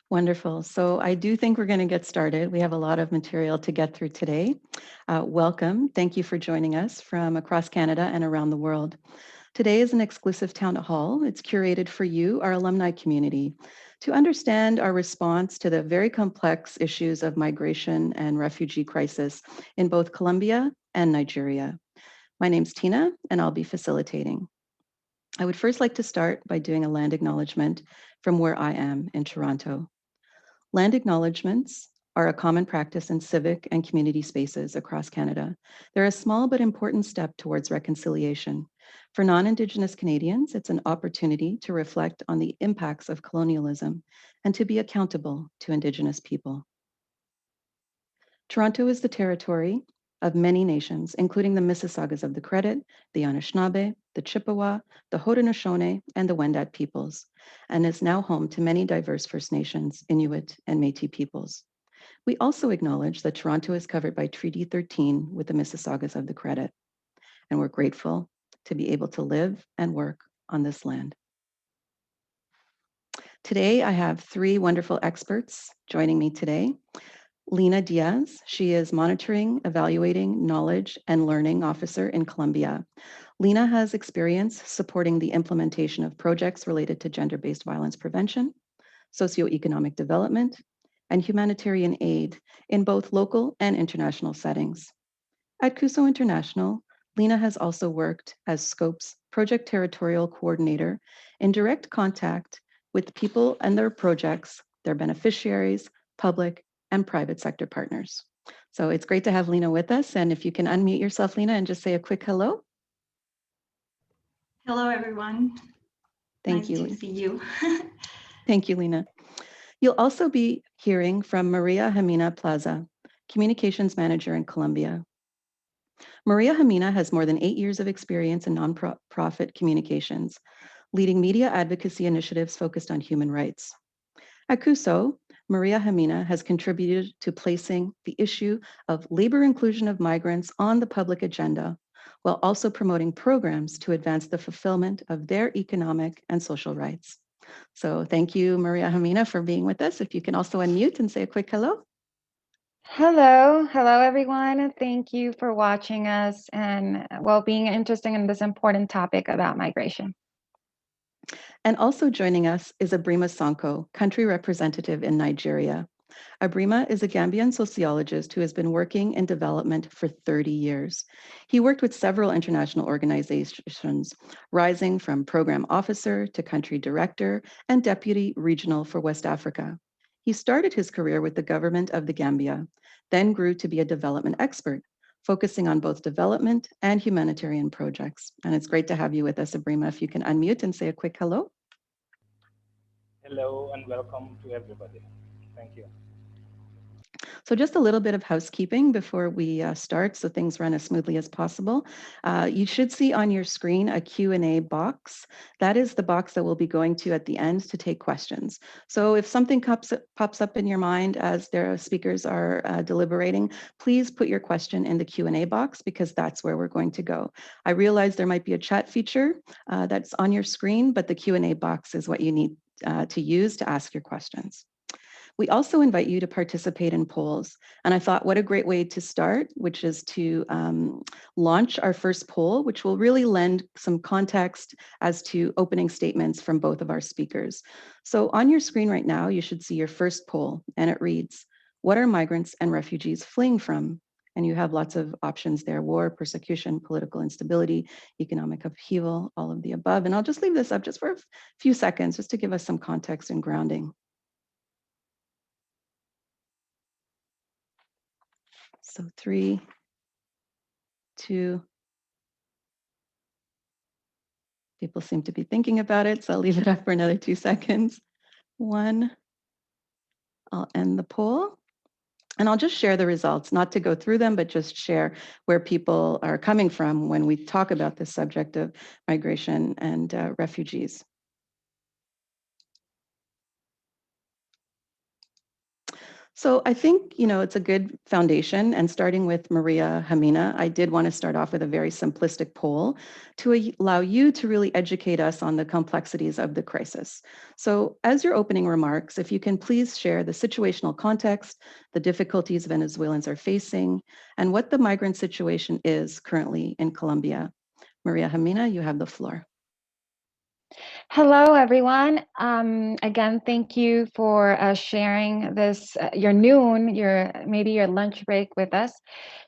Wonderful. So I do think we're going to get started. We have a lot of material to get through today. Welcome. Thank you for joining us from across Canada and around the world. Today is an exclusive town hall. It's curated for you, our alumni community, to understand our response to the very complex issues of migration and refugee crisis in both Colombia and Nigeria. My name's Tina, and I'll be facilitating. I would first like to start by doing a land acknowledgement from where I am in Toronto. Land acknowledgements are a common practice in civic and community spaces across Canada. They're a small but important step towards reconciliation. For non-Indigenous Canadians, it's an opportunity to reflect on the impacts of colonialism and to be accountable to Indigenous people. Toronto is the territory of many nations, including the Mississaugas of the Credit, the Anishinaabe, the Chippewa, the Haudenosaunee, and the Wendat peoples, and is now home to many diverse First Nations, Inuit, and Métis peoples. We also acknowledge that Toronto is covered by Treaty 13 with the Mississaugas of the Credit, and we're grateful to be able to live and work on this land. Today, I have three wonderful experts joining me today. Lena Diaz, she is Monitoring, Evaluating, Knowledge, and Learning Officer in Colombia. Lena has experience supporting the implementation of projects related to gender-based violence prevention, socioeconomic development, and humanitarian aid in both local and international settings. At Cuso International, Lena has also worked as Scope's Project Territorial Coordinator in direct contact with people and their projects, their beneficiaries, public, and private sector partners. So it's great to have Lena with us. And if you can unmute yourself, Lena, and just say a quick hello. Hello, everyone. Thank you. Nice to see you. Thank you, Lena. You'll also be hearing from Maria Jimena Plaza, Communications Manager in Colombia. Maria Jimena has more than 8 years of experience in nonprofit communications, leading media advocacy initiatives focused on human rights. At Cuso, Maria Jimena has contributed to placing the issue of labor inclusion of migrants on the public agenda, while also promoting programs to advance the fulfillment of their economic and social rights. So thank you, Maria Jimena, for being with us. If you can also unmute and say a quick hello. Hello, everyone. Thank you for watching us and being interested in this important topic about migration. And also joining us is Abrima Sonko, country representative in Nigeria. Abrima is a Gambian sociologist who has been working in development for 30 years. He worked with several international organizations, rising from program officer to country director and deputy regional for West Africa. He started his career with the government of the Gambia, then grew to be a development expert, focusing on both development and humanitarian projects. And it's great to have you with us, Abrima. If you can unmute and say a quick hello. Hello and welcome to everybody. Thank you. So just a little bit of housekeeping before we start so things run as smoothly as possible. You should see on your screen a Q&A box. That is the box that we'll be going to at the end to take questions. So if something pops up in your mind as their speakers are deliberating, please put your question in the Q&A box because that's where we're going to go. I realize there might be a chat feature that's on your screen, but the Q&A box is what you need to use to ask your questions. We also invite you to participate in polls. And I thought, what a great way to start, which is to launch our first poll, which will really lend some context as to opening statements from both of our speakers. So on your screen right now, you should see your first poll, and it reads, what are migrants and refugees fleeing from? And you have lots of options there: war, persecution, political instability, economic upheaval, all of the above. And I'll just leave this up just for a few seconds, just to give us some context and grounding. So 3, 2, people seem to be thinking about it, so I'll leave it up for another 2 seconds. 1, I'll end the poll. And I'll just share the results, not to go through them, but just share where people are coming from when we talk about this subject of migration and refugees. So I think, it's a good foundation. And starting with Maria Hamina, I did want to start off with a very simplistic poll to allow you to really educate us on the complexities of the crisis. So as your opening remarks, if you can please share the situational context, the difficulties Venezuelans are facing, and what the migrant situation is currently in Colombia. Maria Hamina, you have the floor. Hello, everyone. Again, thank you for sharing this, your noon, maybe your lunch break with us.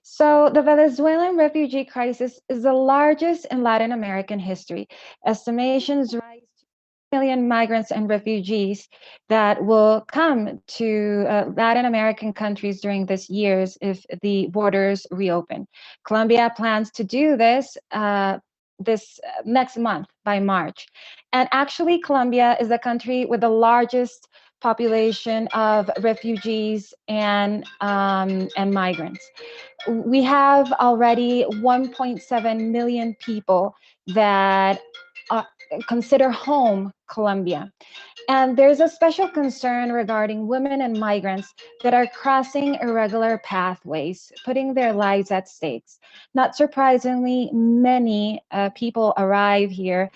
So the Venezuelan refugee crisis is the largest in Latin American history. Estimations rise to 1 million migrants and refugees that will come to Latin American countries during this years if the borders reopen. Colombia plans to do this next month by March. And actually, Colombia is the country with the largest population of refugees and migrants. We have already 1.7 million people that consider home Colombia. And there's a special concern regarding women and migrants that are crossing irregular pathways, putting their lives at stake. Not surprisingly, many people arrive here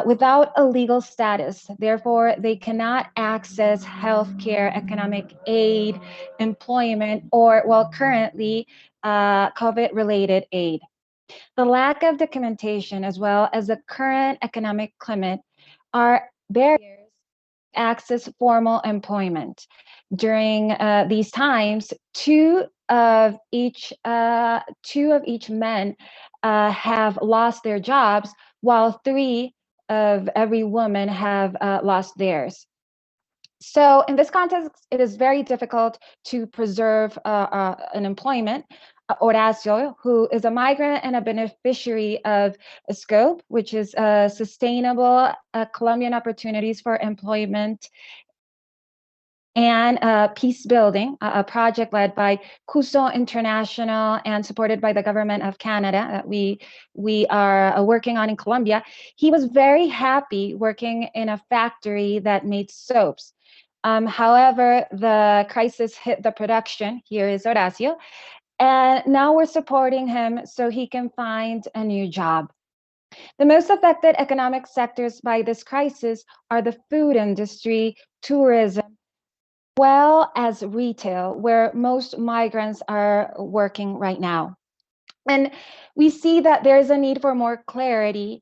without a legal status. Therefore, they cannot access healthcare, economic aid, employment, or, well, currently, COVID-related aid. The lack of documentation, as well as the current economic climate, are barriers to access formal employment. During these times, two of each men have lost their jobs, while three of every woman have lost theirs. So in this context, it is very difficult to preserve an employment. Horacio, who is a migrant and a beneficiary of SCOPE, which is Sustainable Colombian Opportunities for Employment and Peace Building, a project led by Cuso International and supported by the government of Canada that we are working on in Colombia. He was very happy working in a factory that made soaps. However, the crisis hit the production. Here is Horacio. And now we're supporting him so he can find a new job. The most affected economic sectors by this crisis are the food industry, tourism, well as retail, where most migrants are working right now. And we see that there is a need for more clarity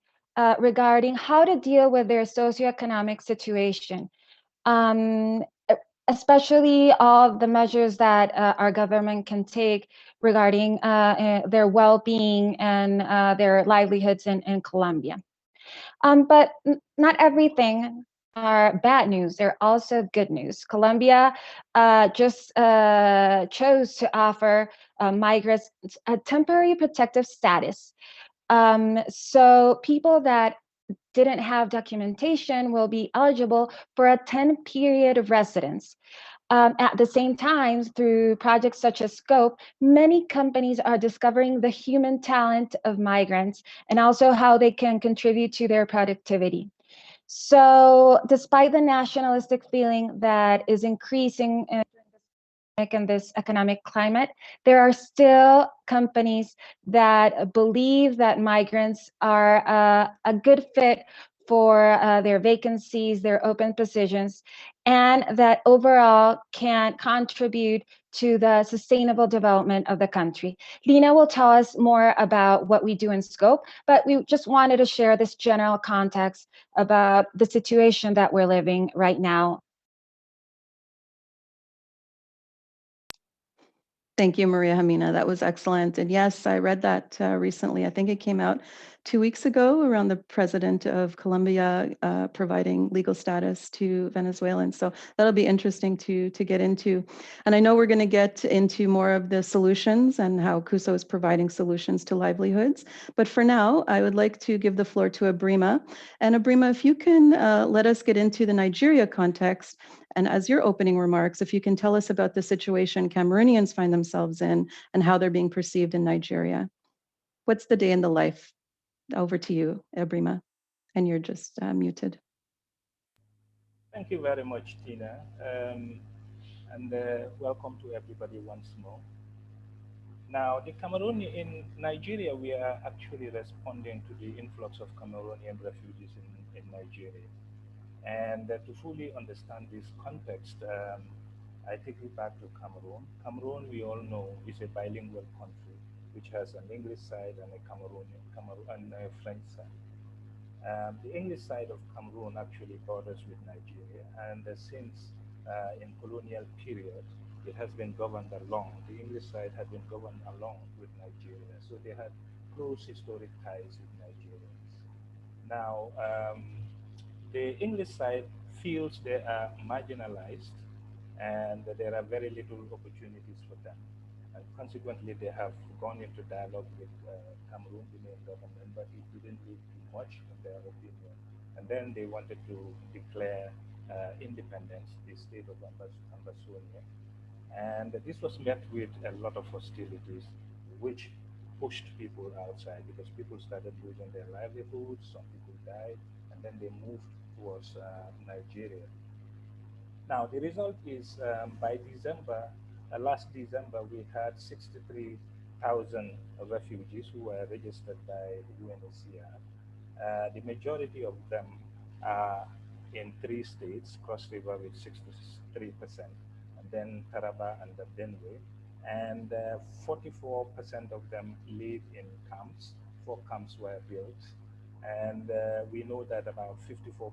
regarding how to deal with their socioeconomic situation. Um, Especially all the measures that our government can take regarding their well-being and their livelihoods in Colombia. But not everything are bad news. They're also good news. Colombia just chose to offer migrants a temporary protective status. So people that didn't have documentation will be eligible for a 10 period of residence. At the same time, through projects such as SCOPE, many companies are discovering the human talent of migrants and also how they can contribute to their productivity. So despite the nationalistic feeling that is increasing in this economic climate, there are still companies that believe that migrants are a good fit for their vacancies, their open positions, and that overall can contribute to the sustainable development of the country. Lena will tell us more about what we do in SCOPE, but we just wanted to share this general context about the situation that we're living right now. Thank you, Maria Hamina. That was excellent. And yes, I read that recently. I think it came out 2 weeks ago around the president of Colombia providing legal status to Venezuelans. So that'll be interesting to get into. And I know we're going to get into more of the solutions and how Cuso is providing solutions to livelihoods. But for now, I would like to give the floor to Abrima. And Abrima, if you can let us get into the Nigeria context, and as your opening remarks, if you can tell us about the situation Cameroonians find themselves in and how they're being perceived in Nigeria. What's the day in the life? Over to you, Abrima, and you're just muted. Thank you very much, Tina. and welcome to everybody once more. Now, the Cameroon in Nigeria, we are actually responding to the influx of Cameroonian refugees in Nigeria. And to fully understand this context, I take you back to Cameroon. Cameroon, we all know, is a bilingual country which has an English side and a Cameroon and a French side. The English side of Cameroon actually borders with Nigeria, and since in colonial period, it has been governed along. The English side had been governed along with Nigeria, so they had close historic ties with Nigerians. Now, the English side feels they are marginalized and there are very little opportunities for them. And consequently, they have gone into dialogue with Cameroon, the main government, but it didn't lead to much, in their opinion. And then they wanted to declare independence, the state of Ambazonia. And this was met with a lot of hostilities, which pushed people outside because people started losing their livelihoods, some people died, and then they moved towards Nigeria. Now, the result is by December, last December, we had 63,000 refugees who were registered by Unhcr. The majority of them are in three states, Cross River with 63%, and then Taraba and the Benue. And 44% of them live in camps. Four camps were built. And we know that about 54%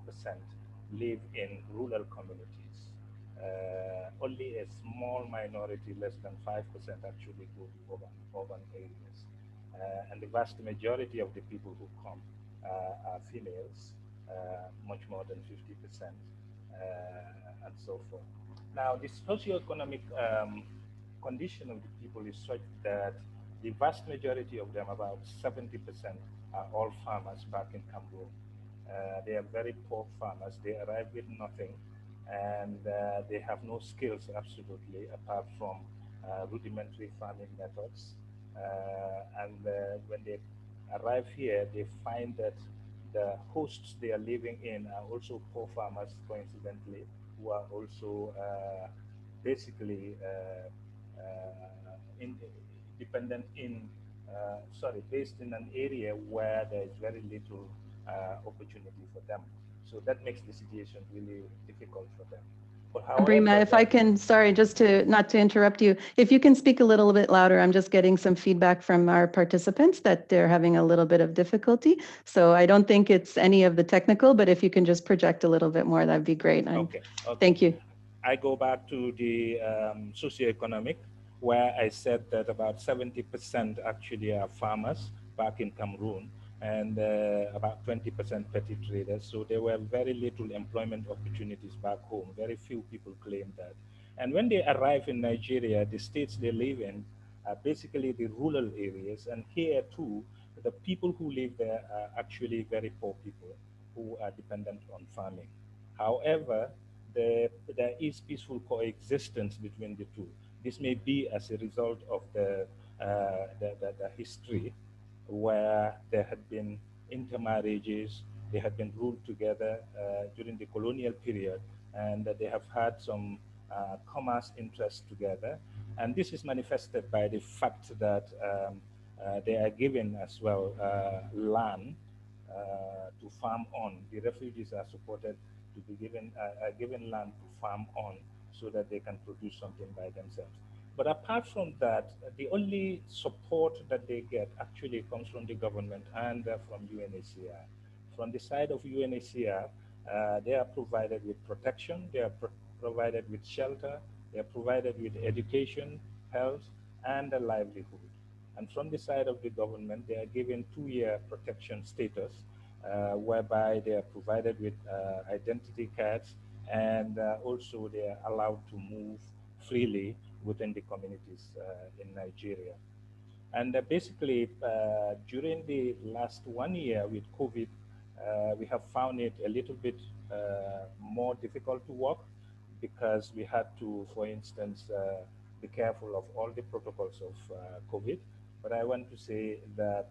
live in rural communities. Only a small minority, less than 5%, actually go to urban areas. And the vast majority of the people who come are females, much more than 50%, and so forth. Now, the socioeconomic condition of the people is such that the vast majority of them, about 70%, are all farmers back in Cameroon. They are very poor farmers. They arrive with nothing, and they have no skills, absolutely, apart from rudimentary farming methods. And when they arrive here, they find that the hosts they are living in are also poor farmers, coincidentally, who are also basically in, dependent in, based in an area where there is very little opportunity for them. So that makes the situation really difficult for them. But Brima, however, if I can, sorry, just to not to interrupt you, if you can speak a little bit louder, I'm just getting some feedback from our participants that they're having a little bit of difficulty. So I don't think it's any of the technical, but if you can just project a little bit more, that'd be great. Okay. Thank you. I go back to the socioeconomic, where I said that about 70% actually are farmers back in Cameroon, and about 20% petty traders. So there were very little employment opportunities back home. Very few people claim that. And when they arrive in Nigeria, the states they live in are basically the rural areas. And here too, the people who live there are actually very poor people who are dependent on farming. However, there is peaceful coexistence between the two. This may be as a result of the history where there had been intermarriages, they had been ruled together during the colonial period, and that they have had some commerce interests together. And this is manifested by the fact that they are given as well land to farm on. The refugees are supported to be given land to farm on so that they can produce something by themselves. But apart from that, the only support that they get actually comes from the government and from UNHCR. From the side of UNHCR, they are provided with protection, they are provided with shelter, they are provided with education, health, and a livelihood. And from the side of the government, they are given 2-year protection status, whereby they are provided with identity cards, and also they are allowed to move freely within the communities in Nigeria. And basically, during the last 1 year with COVID, we have found it a little bit more difficult to work because we had to, for instance, be careful of all the protocols of COVID. But I want to say that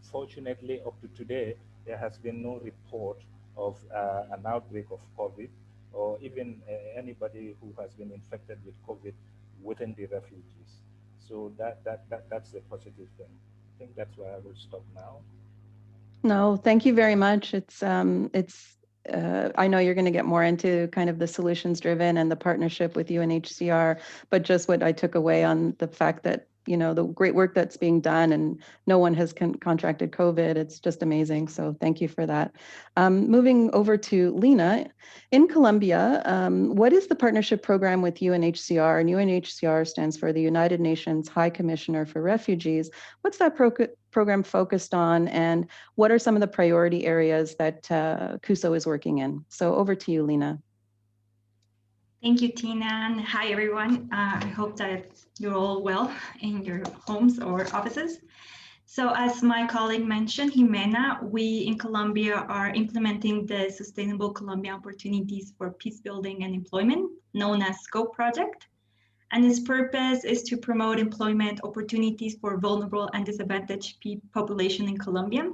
fortunately, up to today, there has been no report of an outbreak of COVID. or even anybody who has been infected with COVID within the refugees. So that's the positive thing. I think that's where I will stop now. No, thank you very much. I know you're going to get more into kind of the solutions driven and the partnership with UNHCR, but just what I took away on the fact that, you know, the great work that's being done and no one has contracted COVID. It's just amazing. So thank you for that. Moving over to Lena, in Colombia, what is the partnership program with UNHCR? And UNHCR stands for the United Nations High Commissioner for Refugees. What's that program focused on, and what are some of the priority areas that Cuso is working in? So over to you, Lena. Thank you, Tina, and hi, everyone. I hope that you're all well in your homes or offices. So as my colleague mentioned, Jimena, we in Colombia are implementing the Sustainable Colombia Opportunities for Peace Building and Employment, known as SCOPE project. And its purpose is to promote employment opportunities for vulnerable and disadvantaged population in Colombia.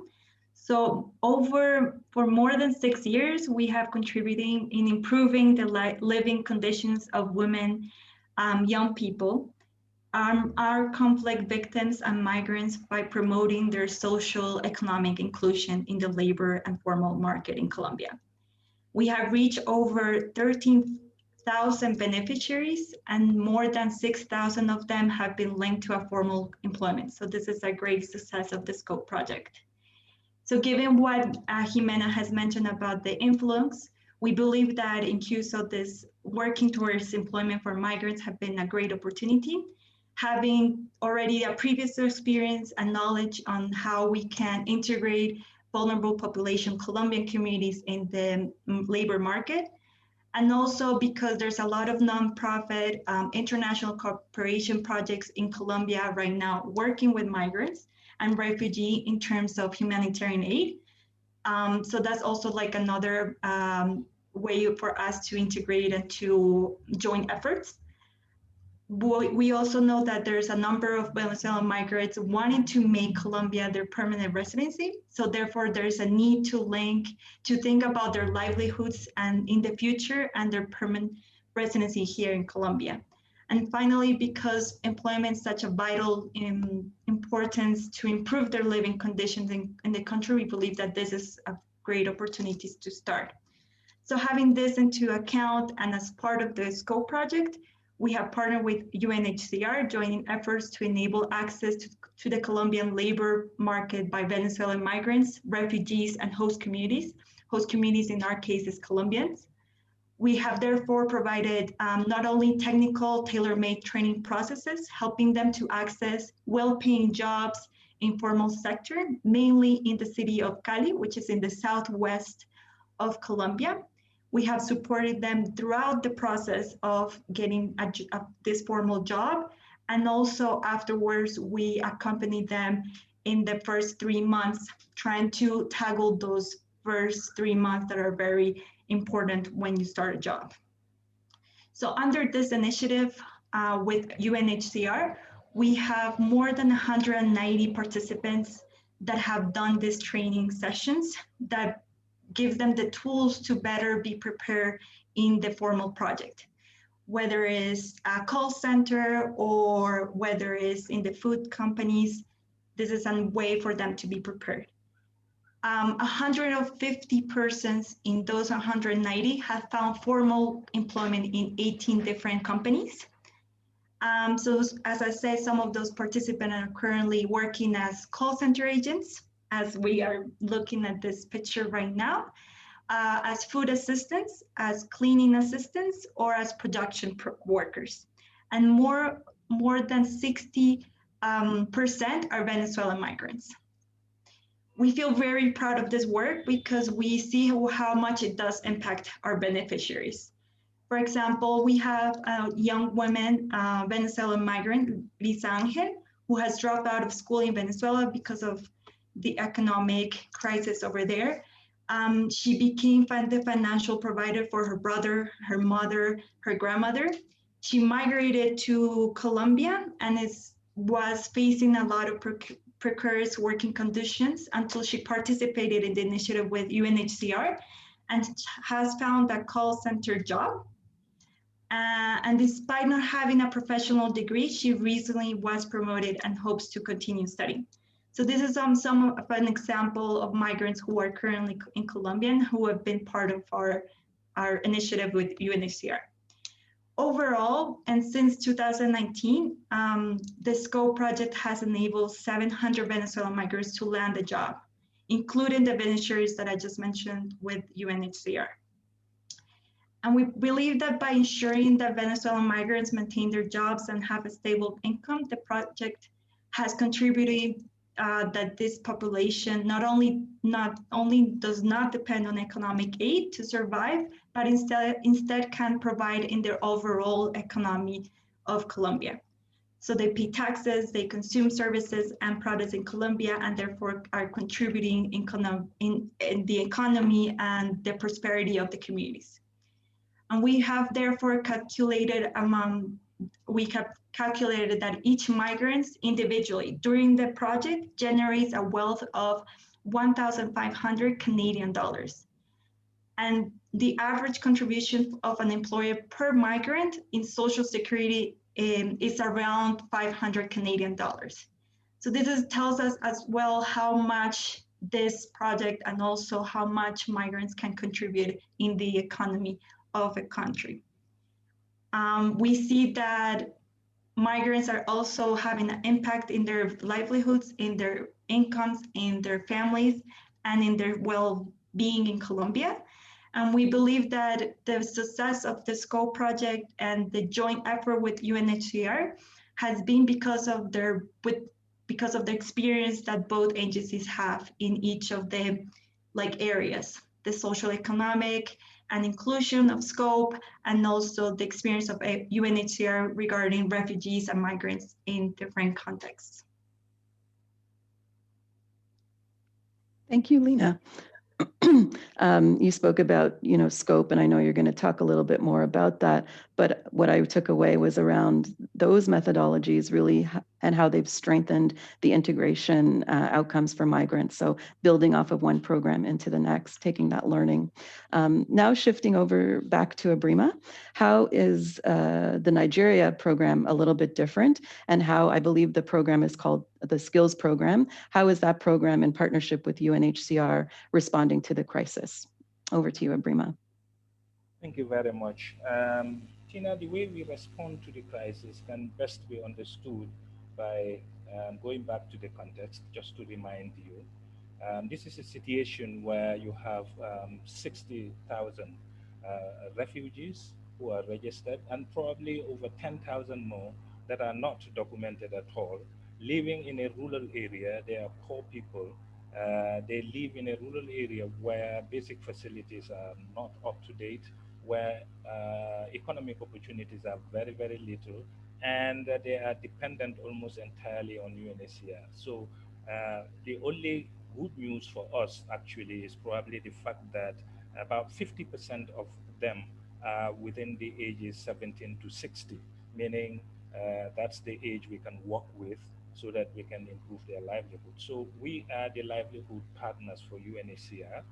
So for more than 6 years, we have contributing in improving the living conditions of women, young people, our conflict victims and migrants by promoting their social economic inclusion in the labor and formal market in Colombia. We have reached over 13,000 beneficiaries, and more than 6,000 of them have been linked to a formal employment. So this is a great success of the SCOPE project. So given what Jimena has mentioned about the influence, we believe that in Cuso, this working towards employment for migrants have been a great opportunity. Having already a previous experience and knowledge on how we can integrate vulnerable population Colombian communities in the labor market. And also because there's a lot of nonprofit international cooperation projects in Colombia right now working with migrants and refugees in terms of humanitarian aid. So that's also like another way for us to integrate and to join efforts. We also know that there's a number of Venezuelan migrants wanting to make Colombia their permanent residency. So therefore, there's a need to think about their livelihoods and in the future and their permanent residency here in Colombia. And finally, because employment is such a vital importance to improve their living conditions in the country, we believe that this is a great opportunity to start. So having this into account and as part of the SCOPE project, we have partnered with UNHCR, joining efforts to enable access to the Colombian labor market by Venezuelan migrants, refugees, and host communities. Host communities in our case is Colombians. We have therefore provided not only technical tailor-made training processes, helping them to access well-paying jobs in formal sector, mainly in the city of Cali, which is in the southwest of Colombia. We have supported them throughout the process of getting this formal job. And also afterwards, we accompany them in the first 3 months, trying to tackle those first 3 months that are very important when you start a job. So under this initiative with UNHCR, we have more than 190 participants that have done these training sessions that gives them the tools to better be prepared in the formal project, whether it's a call center or whether it's in the food companies. This is a way for them to be prepared. 150 persons in those 190 have found formal employment in 18 different companies. So as I said, some of those participants are currently working as call center agents, as we are looking at this picture right now, as food assistants, as cleaning assistants, or as production workers. And more than 60% are Venezuelan migrants. We feel very proud of this work because we see how much it does impact our beneficiaries. For example, we have a young woman, Venezuelan migrant, Lisa Angel, who has dropped out of school in Venezuela because of the economic crisis over there. She became the financial provider for her brother, her mother, her grandmother. She migrated to Colombia and was facing a lot of precarious working conditions until she participated in the initiative with UNHCR. and has found a call center job. And despite not having a professional degree, she recently was promoted and hopes to continue studying. So this is some of an example of migrants who are currently in Colombia and who have been part of our initiative with UNHCR. Overall, and since 2019, the SCOPE project has enabled 700 Venezuelan migrants to land a job, including the beneficiaries that I just mentioned with UNHCR. And we believe that by ensuring that Venezuelan migrants maintain their jobs and have a stable income, the project has contributed that this population not only does not depend on economic aid to survive, but instead can provide in their overall economy of Colombia. So they pay taxes, they consume services and products in Colombia, and therefore are contributing in the economy and the prosperity of the communities. And we have therefore calculated that each migrant individually during the project generates a wealth of 1,500 Canadian dollars. And the average contribution of an employer per migrant in Social Security is around 500 Canadian dollars. So this tells us as well how much this project and also how much migrants can contribute in the economy of a country. We see that migrants are also having an impact in their livelihoods, in their incomes, in their families, and in their well-being in Colombia. And we believe that the success of the SCOPE project and the joint effort with UNHCR has been because of the experience that both agencies have in each of the areas, the social, economic, and inclusion of SCOPE, and also the experience of UNHCR regarding refugees and migrants in different contexts. Thank you, Lena. You spoke about, scope, and I know you're going to talk a little bit more about that. But what I took away was around those methodologies really and how they've strengthened the integration outcomes for migrants. So building off of one program into the next, taking that learning. Now shifting over back to Abrima, how is the Nigeria program a little bit different? And how I believe the program is called the Skills Program. How is that program in partnership with UNHCR responding to the crisis? Over to you, Abrima. Thank you very much. Tina, the way we respond to the crisis can best be understood by going back to the context, just to remind you. This is a situation where you have 60,000 refugees who are registered and probably over 10,000 more that are not documented at all, living in a rural area. They are poor people. They live in a rural area where basic facilities are not up to date, where economic opportunities are very, very little, and they are dependent almost entirely on UNHCR. So the only good news for us actually is probably the fact that about 50% of them are within the ages 17 to 60, meaning that's the age we can work with so that we can improve their livelihood. So we are the livelihood partners for UNHCR.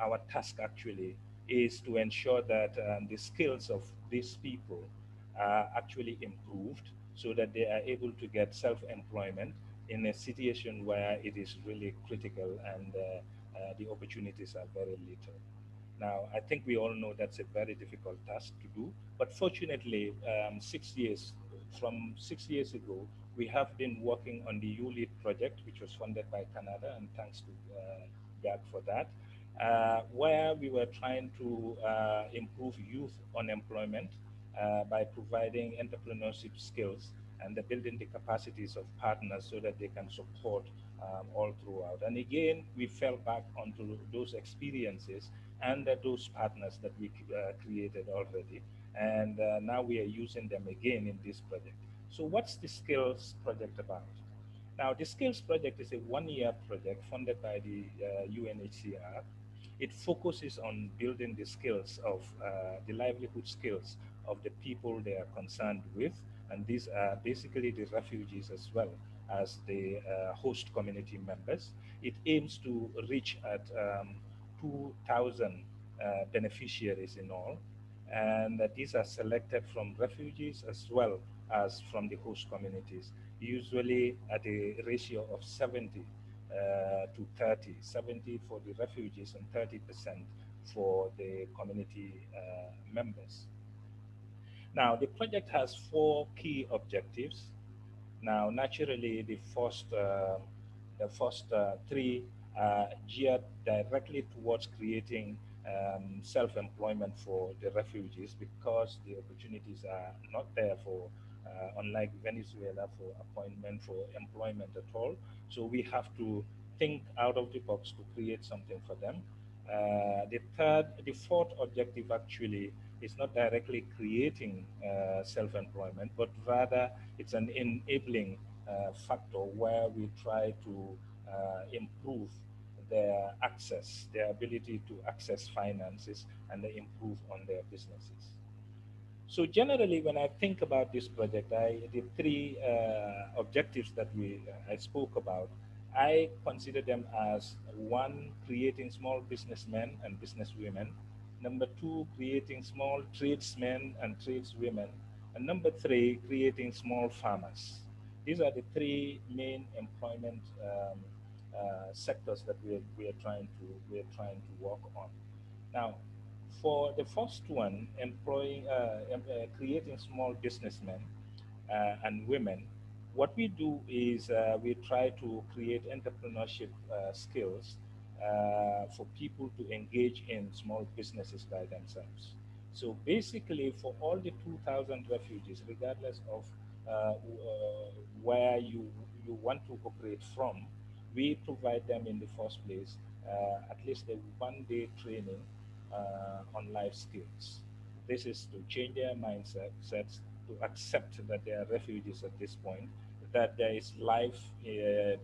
Our task actually is to ensure that the skills of these people are actually improved so that they are able to get self-employment in a situation where it is really critical and the opportunities are very little. Now, I think we all know that's a very difficult task to do, but fortunately, 6 years ago, we have been working on the ULEAD project, which was funded by Canada, and thanks to GAG for that, where we were trying to improve youth unemployment by providing entrepreneurship skills and building the capacities of partners so that they can support all throughout. And again, we fell back onto those experiences and those partners that we created already. And now we are using them again in this project. So what's the Skills Project about? Now, the Skills Project is a one-year project funded by the UNHCR. It focuses on building the skills of the livelihood skills of the people they are concerned with. And these are basically the refugees as well as the host community members. It aims to reach at 2,000 beneficiaries in all, and these are selected from refugees as well as from the host communities, usually at a ratio of 70 to 30, 70 for the refugees and 30% for the community members. Now, the project has four key objectives. Now, naturally, the first three are geared directly towards creating self-employment for the refugees, because the opportunities are not there for, unlike Venezuela, for appointment, for employment at all. So we have to think out of the box to create something for them. The fourth objective actually is not directly creating self-employment, but rather it's an enabling factor where we try to improve their ability to access finances, and they improve on their businesses. So generally, when I think about this project, the three objectives that I spoke about, I consider them as: one, creating small businessmen and businesswomen; number two, creating small tradesmen and tradeswomen; and number three, creating small farmers. These are the three main employment sectors that we are trying to work on. Now, for the first one, creating small businessmen and women, what we do is we try to create entrepreneurship skills for people to engage in small businesses by themselves. So basically, for all the 2,000 refugees, regardless of where you want to operate from, we provide them in the first place at least a 1 day training on life skills. This is to change their mindsets, to accept that they are refugees at this point, that there is life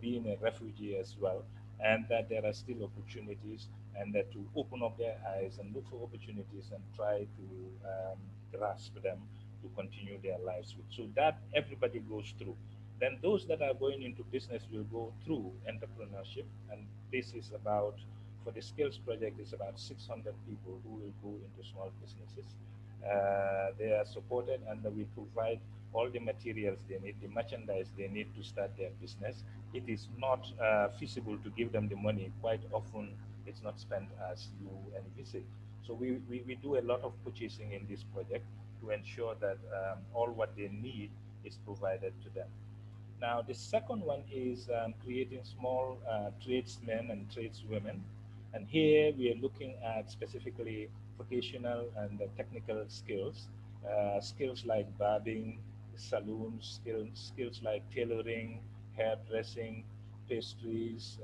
being a refugee as well, and that there are still opportunities, and that to open up their eyes and look for opportunities and try to grasp them to continue their lives with. So that everybody goes through. Then those that are going into business will go through entrepreneurship, and this is about, for the skills project, it's about 600 people who will go into small businesses. They are supported, and we provide all the materials they need, the merchandise they need to start their business. It is not feasible to give them the money. Quite often, it's not spent as you envisage. So we do a lot of purchasing in this project to ensure that all what they need is provided to them. Now, the second one is creating small tradesmen and tradeswomen. And here we are looking at specifically vocational and technical skills, skills like barbing, saloons, skills like tailoring, hairdressing, pastries,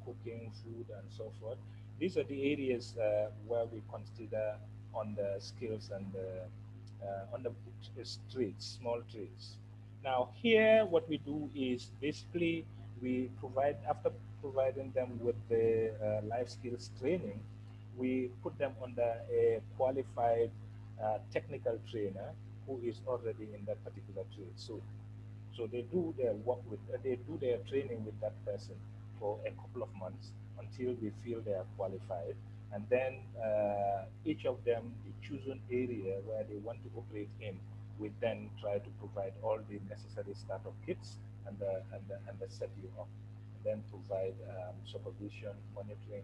cooking, food, and so forth. These are the areas where we consider on the skills and on the trades, small trades. Now here what we do is basically we provide, after providing them with the life skills training, we put them under a qualified technical trainer who is already in that particular trade. So they do their work with, they do their training with that person for a couple of months until we feel they are qualified. And then each of them, the chosen area where they want to operate in, we then try to provide all the necessary startup kits and the set you up. And then provide supervision, monitoring,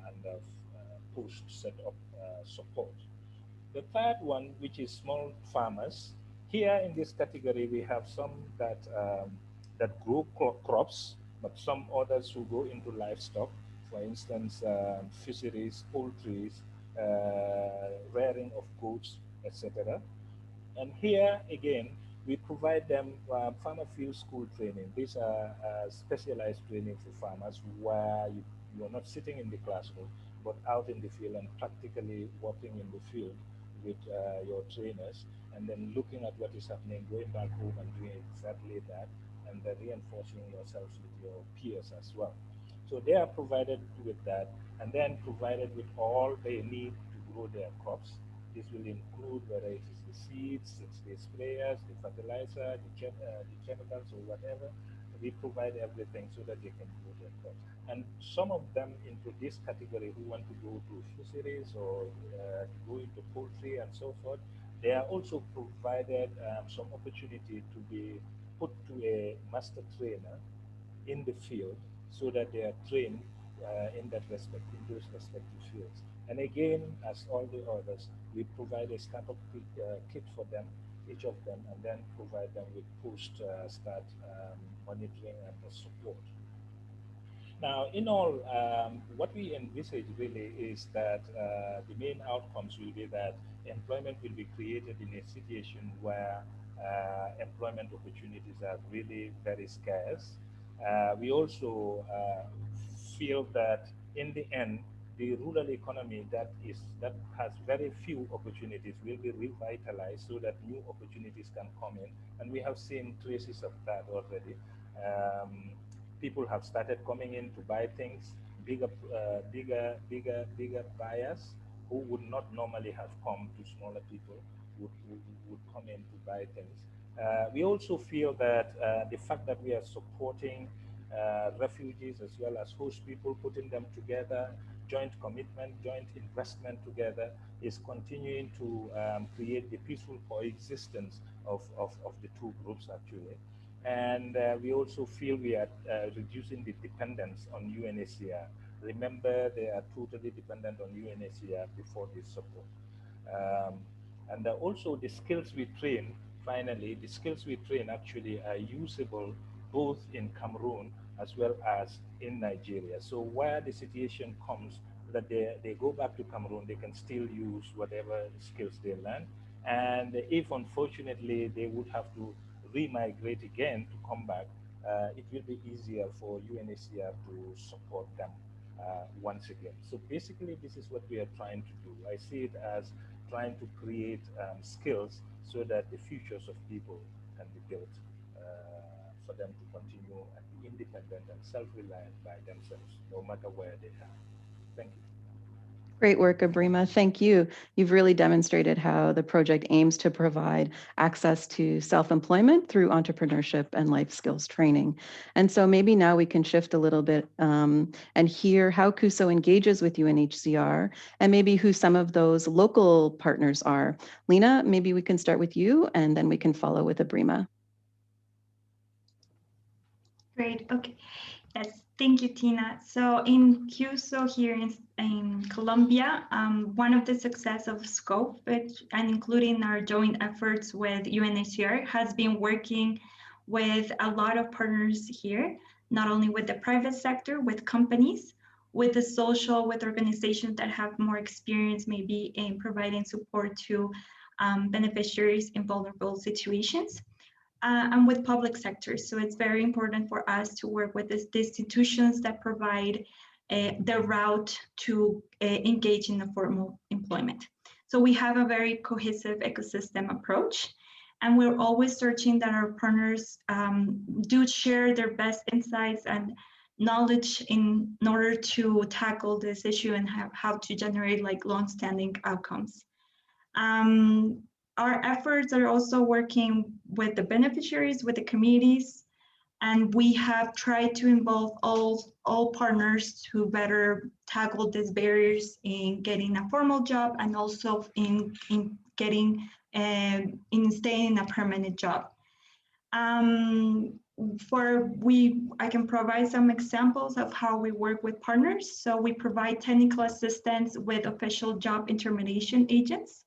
and post setup support. The third one, which is small farmers, here in this category we have some that grow crops, but some others who go into livestock. For instance, fisheries, poultry, rearing of goats, etc. And here again, we provide them farmer field school training. These are specialized training for farmers where you are not sitting in the classroom, but out in the field and practically working in the field with your trainers, and then looking at what is happening, going back home and doing exactly that, and then reinforcing yourselves with your peers as well. So they are provided with that, and then provided with all they need to grow their crops. This will include whether it is the seeds, it's the sprayers, the fertilizer, the chemicals, or whatever. We provide everything so that they can do their jobs. And some of them into this category who want to go to fisheries or go into poultry and so forth, they are also provided some opportunity to be put to a master trainer in the field so that they are trained in those respective fields. And again, as all the others, we provide a startup kit for them, each of them, and then provide them with post-start monitoring and support. Now, in all, what we envisage really is that the main outcomes will be that employment will be created in a situation where employment opportunities are really very scarce. We also feel that in the end, the rural economy that has very few opportunities will be revitalized so that new opportunities can come in, and we have seen traces of that already. People have started coming in to buy things, bigger buyers who would not normally have come to smaller people would come in to buy things. We also feel that the fact that we are supporting refugees as well as host people, putting them together, joint commitment, joint investment together, is continuing to create the peaceful coexistence of the two groups actually. And we also feel we are reducing the dependence on UNHCR. Remember, they are totally dependent on UNHCR before this support. And also the skills we train, finally, the skills we train actually are usable both in Cameroon as well as in Nigeria. So where the situation comes that they go back to Cameroon, they can still use whatever skills they learn. And if unfortunately they would have to re-migrate again to come back, it will be easier for UNHCR to support them once again. So basically, this is what we are trying to do. I see it as trying to create skills so that the futures of people can be built for them to continue and be independent and self-reliant by themselves, no matter where they are. Thank you. Great work, Abrima. Thank you. You've really demonstrated how the project aims to provide access to self-employment through entrepreneurship and life skills training. And so maybe now we can shift a little bit and hear how Cuso engages with UNHCR and maybe who some of those local partners are. Lena, maybe we can start with you and then we can follow with Abrima. Great. Okay. Yes, thank you, Tina. So in Cuso here in Colombia, one of the success of Scope, and including our joint efforts with UNHCR, has been working with a lot of partners here, not only with the private sector, with companies, with the social, with organizations that have more experience maybe in providing support to beneficiaries in vulnerable situations. And with public sectors. So it's very important for us to work with the institutions that provide the route to engage in the formal employment. So we have a very cohesive ecosystem approach, and we're always searching that our partners do share their best insights and knowledge in order to tackle this issue and how to generate like long-standing outcomes. Our efforts are also working with the beneficiaries, with the communities, and we have tried to involve all partners to better tackle these barriers in getting a formal job and also in getting in staying in a permanent job. I can provide some examples of how we work with partners. So we provide technical assistance with official job intermediation agents.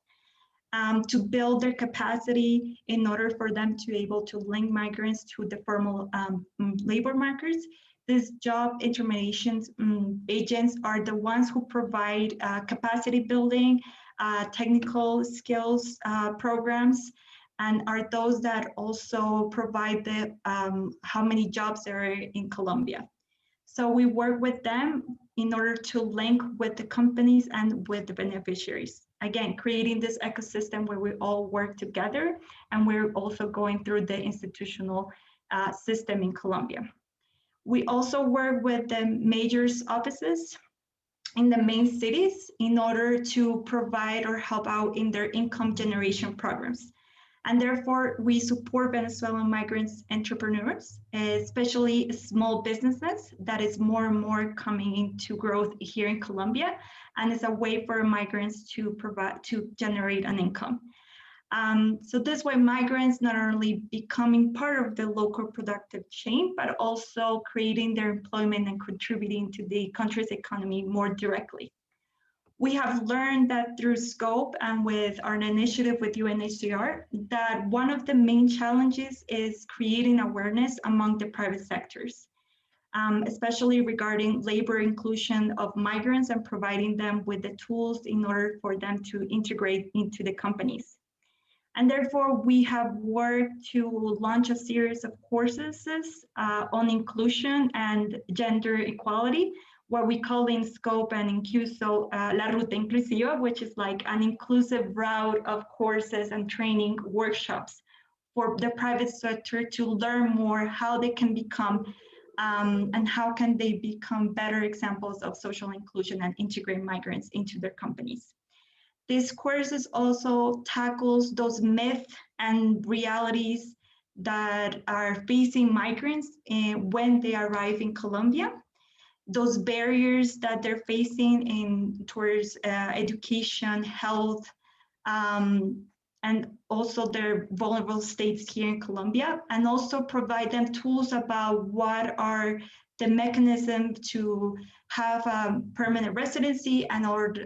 To build their capacity in order for them to be able to link migrants to the formal labor markets. These job intermediation agents are the ones who provide capacity building, technical skills programs, and are those that also provide the how many jobs there are in Colombia. So we work with them in order to link with the companies and with the beneficiaries. Again, creating this ecosystem where we all work together, and we're also going through the institutional system in Colombia. We also work with the major offices in the main cities in order to provide or help out in their income generation programs. And therefore, we support Venezuelan migrants entrepreneurs, especially small businesses that is more and more coming into growth here in Colombia, and it's a way for migrants to generate an income. So this way, migrants not only becoming part of the local productive chain, but also creating their employment and contributing to the country's economy more directly. We have learned that through scope and with our initiative with UNHCR, that one of the main challenges is creating awareness among the private sectors, especially regarding labor inclusion of migrants and providing them with the tools in order for them to integrate into the companies. And therefore, we have worked to launch a series of courses on inclusion and gender equality, what we call in scope and in Cuso, La Ruta Inclusiva, which is like an inclusive route of courses and training workshops for the private sector to learn more how they can become and how can they become better examples of social inclusion and integrate migrants into their companies. This course also tackles those myths and realities that are facing migrants when they arrive in Colombia, those barriers that they're facing towards education, health, and also their vulnerable states here in Colombia, and also provide them tools about what are the mechanisms to have a permanent residency and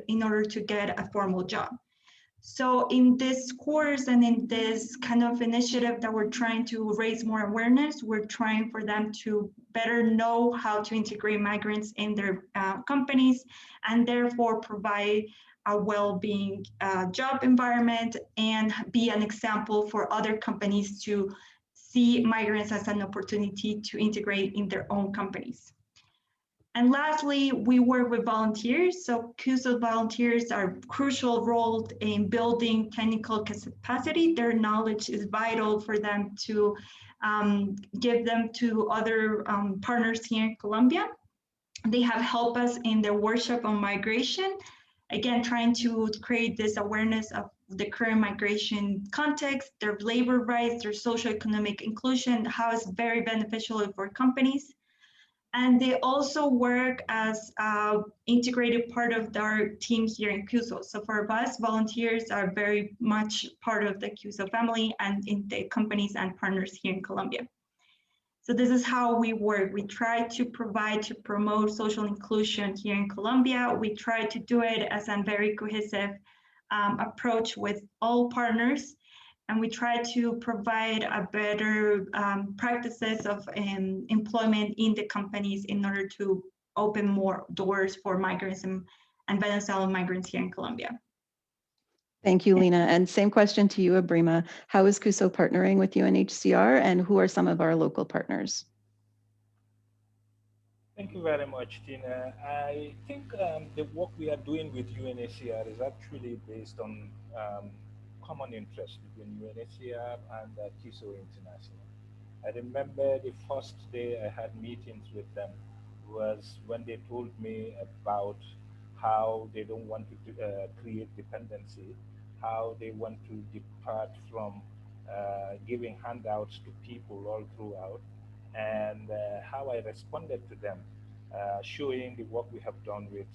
in order to get a formal job. So in this course and in this kind of initiative that we're trying to raise more awareness, we're trying for them to better know how to integrate migrants in their companies and therefore provide a well-being job environment and be an example for other companies to see migrants as an opportunity to integrate in their own companies. And lastly, we work with volunteers. So Cuso volunteers are crucial role in building technical capacity. Their knowledge is vital for them to give them to other partners here in Colombia. They have helped us in their workshop on migration, again, trying to create this awareness of the current migration context, their labor rights, their socioeconomic inclusion, how it's very beneficial for companies. And they also work as an integrated part of our team here in Cuso. So for us, volunteers are very much part of the Cuso family and in the companies and partners here in Colombia. So this is how we work. We try to provide to promote social inclusion here in Colombia. We try to do it as a very cohesive approach with all partners. And we try to provide a better practices of employment in the companies in order to open more doors for migrants and Venezuelan migrants here in Colombia. Thank you, Lena. And same question to you, Abrima. How is Cuso partnering with UNHCR and who are some of our local partners? Thank you very much, Tina. I think the work we are doing with UNHCR is actually based on common interest between UNHCR and Cuso International. I remember the first day I had meetings with them was when they told me about how they don't want to create dependency, how they want to depart from giving handouts to people all throughout, and how I responded to them, showing the work we have done with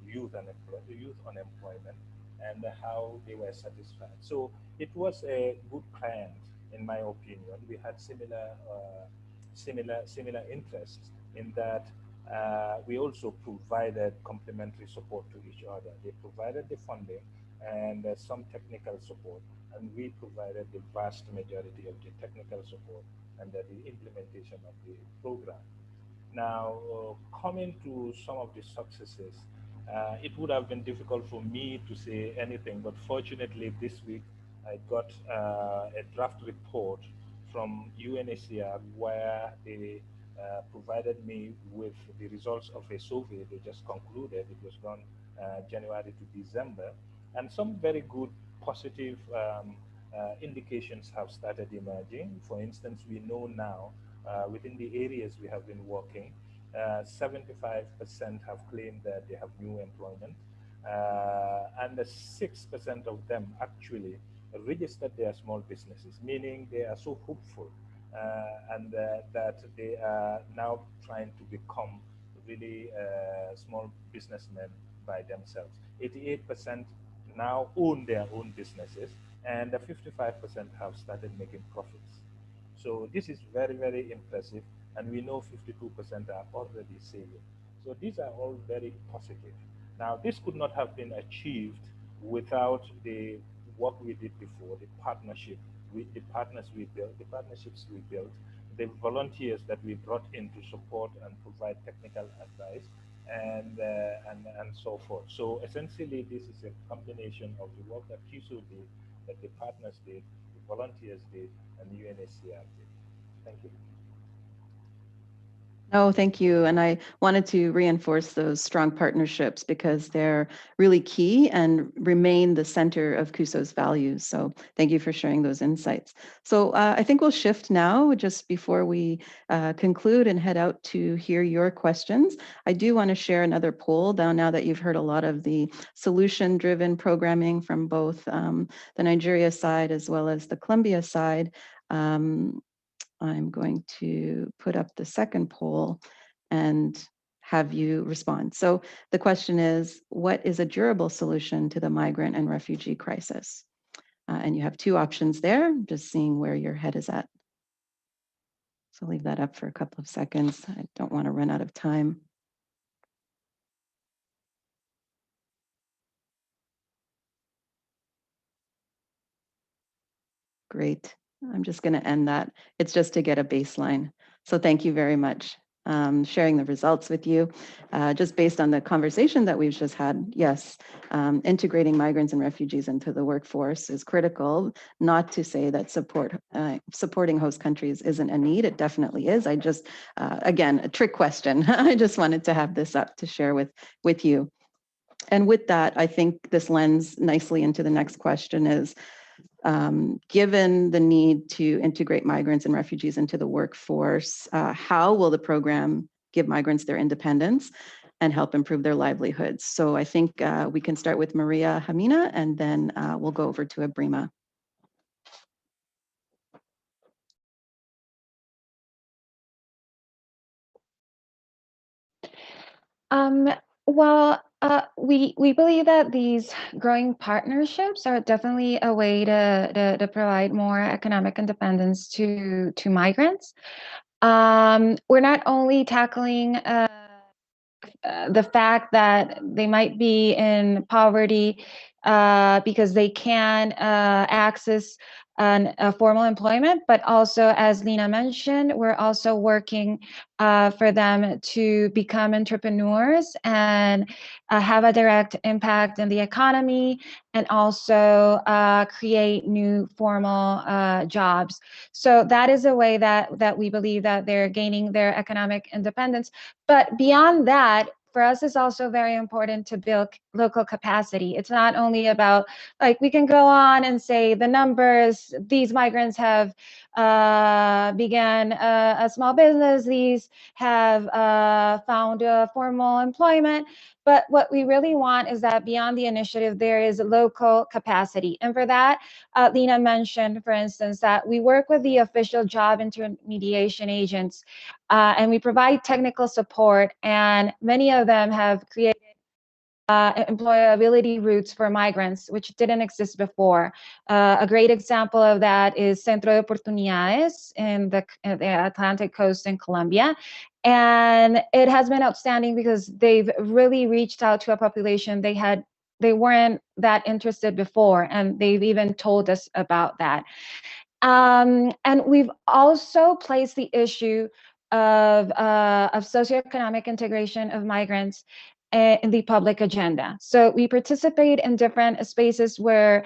youth unemployment and how they were satisfied. So it was a good client, in my opinion. We had similar interests in that we also provided complementary support to each other. They provided the funding and some technical support, and we provided the vast majority of the technical support and the implementation of the program. Now, coming to some of the successes, it would have been difficult for me to say anything, but fortunately this week I got a draft report from UNHCR where they provided me with the results of a survey they just concluded. It was done January to December, and some very good positive indications have started emerging. For instance, we know now within the areas we have been working, 75% have claimed that they have new employment, and 6% of them actually registered their small businesses, meaning they are so hopeful and that they are now trying to become really small businessmen by themselves. 88% now own their own businesses, and 55% have started making profits. So this is very, very impressive, and we know 52% are already saving. So these are all very positive. Now, this could not have been achieved without the work we did before, the partnership, the partners we built, the partnerships we built, the volunteers that we brought in to support and provide technical advice, and so forth. So essentially, this is a combination of the work that Cuso did, that the partners did, the volunteers did, and the Unhcr did. Thank you. Oh, thank you. And I wanted to reinforce those strong partnerships because they're really key and remain the center of Cuso's values. So thank you for sharing those insights. So I think we'll shift now just before we conclude and head out to hear your questions. I do want to share another poll now that you've heard a lot of the solution-driven programming from both the Nigeria side as well as the Colombia side. I'm going to put up the second poll and have you respond. So the question is, what is a durable solution to the migrant and refugee crisis? And you have two options there, just seeing where your head is at. So leave that up for a couple of seconds. I don't want to run out of time. Great. I'm just going to end that. It's just to get a baseline. So thank you very much. Sharing the results with you. Just based on the conversation that we've just had, yes, integrating migrants and refugees into the workforce is critical. Not to say that supporting host countries isn't a need. It definitely is. I just, again, a trick question. I just wanted to have this up to share with you. And with that, I think this lends nicely into the next question is, given the need to integrate migrants and refugees into the workforce, how will the program give migrants their independence and help improve their livelihoods? So I think we can start with Maria Hamina, and then we'll go over to Abrima. Well, we believe that these growing partnerships are definitely a way to provide more economic independence to migrants. We're not only tackling the fact that they might be in poverty because they can access formal employment, but also, as Lena mentioned, we're also working for them to become entrepreneurs and have a direct impact in the economy, and also create new formal jobs. So that is a way that we believe that they're gaining their economic independence. But beyond that, for us, it's also very important to build local capacity. It's not only about, like, we can go on and say the numbers, these migrants have began a small business, these have found formal employment. But what we really want is that beyond the initiative, there is local capacity. And for that, Lena mentioned, for instance, that we work with the official job intermediation agents, and we provide technical support, and many of them have created employability routes for migrants, which didn't exist before. A great example of that is Centro de Oportunidades in the Atlantic coast in Colombia. And it has been outstanding because they've really reached out to a population they weren't that interested before, and they've even told us about that. And we've also placed the issue of socioeconomic integration of migrants in the public agenda. So we participate in different spaces where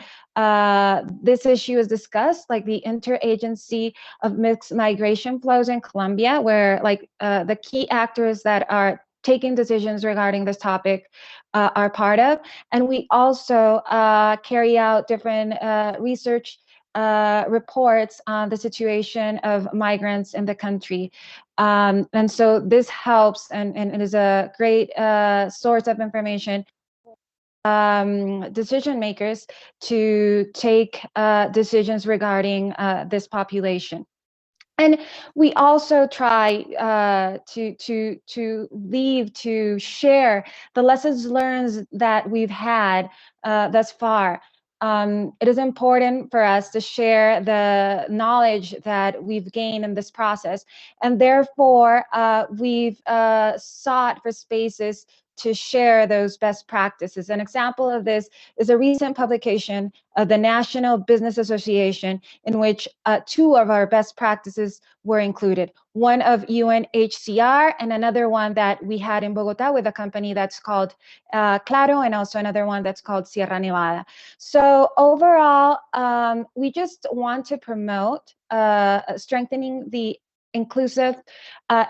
this issue is discussed, like the interagency of mixed migration flows in Colombia, where the key actors that are taking decisions regarding this topic are part of. And we also carry out different research reports on the situation of migrants in the country. And so this helps, and it is a great source of information decision makers to take decisions regarding this population. And we also try to share the lessons learned that we've had thus far. It is important for us to share the knowledge that we've gained in this process, and therefore we've sought for spaces to share those best practices. An example of this is a recent publication of the National Business Association, in which two of our best practices were included. One of UNHCR and another one that we had in Bogota with a company that's called Claro, and also another one that's called Sierra Nevada. So overall, we just want to promote strengthening the inclusive